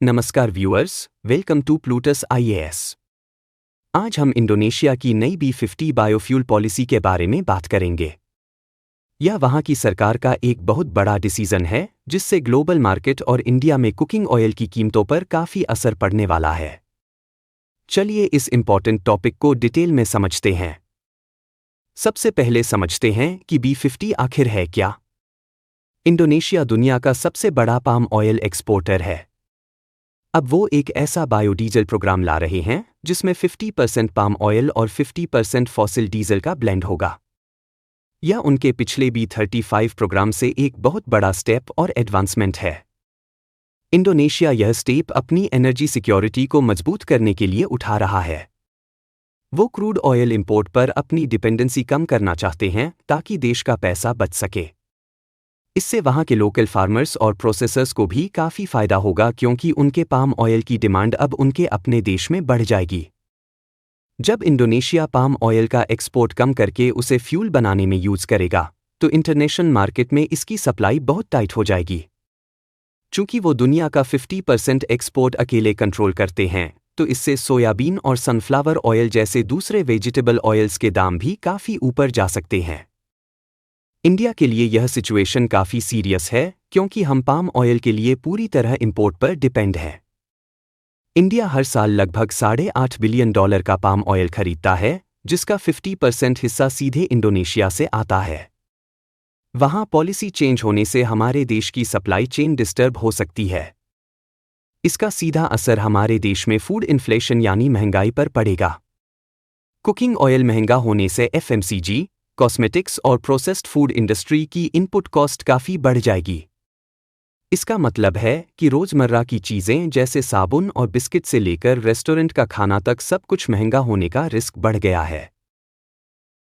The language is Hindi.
नमस्कार viewers, welcome to Plutus IAS. आज हम इंडोनेशिया की नई B50 बायोफ्यूल पॉलिसी के बारे में बात करेंगे। यह वहां की सरकार का एक बहुत बड़ा डिसीजन है जिससे ग्लोबल मार्केट और इंडिया में कुकिंग ऑयल की कीमतों पर काफी असर पड़ने वाला है। चलिए इस इंपॉर्टेंट टॉपिक को डिटेल में समझते हैं। सबसे पहले समझते हैं कि B50 आखिर है क्या। इंडोनेशिया दुनिया का सबसे बड़ा पाम ऑयल एक्सपोर्टर है। अब वो एक ऐसा बायोडीजल प्रोग्राम ला रहे हैं जिसमें 50% पाम ऑयल और 50% फॉसिल डीजल का ब्लेंड होगा। यह उनके पिछले B35 प्रोग्राम से एक बहुत बड़ा स्टेप और एडवांसमेंट है। इंडोनेशिया यह स्टेप अपनी एनर्जी सिक्योरिटी को मजबूत करने के लिए उठा रहा है। वो क्रूड ऑयल इंपोर्ट पर अपनी डिपेंडेंसी कम करना चाहते हैं ताकि देश का पैसा बच सके। इससे वहां के लोकल फार्मर्स और प्रोसेसर्स को भी काफ़ी फायदा होगा क्योंकि उनके पाम ऑयल की डिमांड अब उनके अपने देश में बढ़ जाएगी। जब इंडोनेशिया पाम ऑयल का एक्सपोर्ट कम करके उसे फ्यूल बनाने में यूज करेगा तो इंटरनेशनल मार्केट में इसकी सप्लाई बहुत टाइट हो जाएगी। चूंकि वो दुनिया का 50% एक्सपोर्ट अकेले कंट्रोल करते हैं तो इससे सोयाबीन और सनफ्लावर ऑयल जैसे दूसरे वेजिटेबल ऑयल्स के दाम भी काफ़ी ऊपर जा सकते हैं। इंडिया के लिए यह सिचुएशन काफ़ी सीरियस है क्योंकि हम पाम ऑयल के लिए पूरी तरह इंपोर्ट पर डिपेंड है। इंडिया हर साल लगभग $8.5 बिलियन का पाम ऑयल खरीदता है जिसका 50% हिस्सा सीधे इंडोनेशिया से आता है। वहां पॉलिसी चेंज होने से हमारे देश की सप्लाई चेन डिस्टर्ब हो सकती है। इसका सीधा असर हमारे देश में फूड इन्फ्लेशन यानी महंगाई पर पड़ेगा। कुकिंग ऑयल महंगा होने से FMCG, कॉस्मेटिक्स और प्रोसेस्ड फूड इंडस्ट्री की इनपुट कॉस्ट काफ़ी बढ़ जाएगी। इसका मतलब है कि रोज़मर्रा की चीज़ें जैसे साबुन और बिस्किट से लेकर रेस्टोरेंट का खाना तक सब कुछ महंगा होने का रिस्क बढ़ गया है।